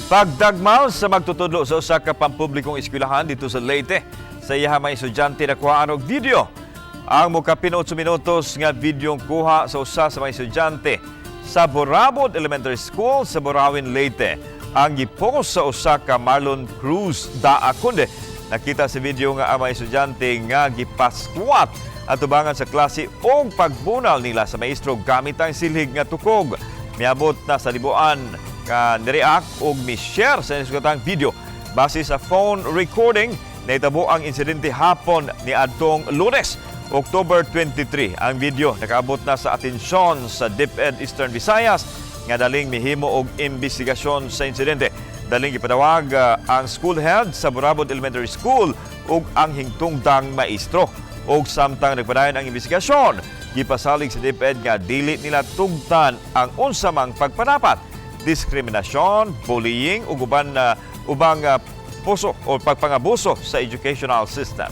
Pagdagmal sa magtutudlo sa usa ka pampublikong eskwelahan dito sa Leyte, sa iya mga estudyante na kuhaan og video. Ang mukapin 8 minutos nga videong kuha sa usa sa mga estudyante sa Borabod Elementary School sa Borawin, Leyte. Ang gipost sa usa ka Marlon Cruz Daaconde. Nakita sa video nga ang mga estudyante nga gipaskwat at tubangan sa klase o pagbunal nila sa maestro gamit ang silhig nga tukog. Miabot na sa libuan nga nireact o mi-share sa iskutang video. Base sa phone recording, naitabo ang insidente hapon ni adtong Lunes, October 23. Ang video nakaabot na sa atensyon sa DepEd Eastern Visayas nga daling mihimo og imbestigasyon sa insidente. Daling ipadawag ang school head sa Borabod Elementary School ug ang hingtungtang maestro. Og samtang nagpadayon ang imbestigasyon, gipasalig sa DepEd nga dili nila tugtan ang unsa mang pagpadapat, diskriminasyon, bullying ug ubang puso o pagpangabuso sa educational system.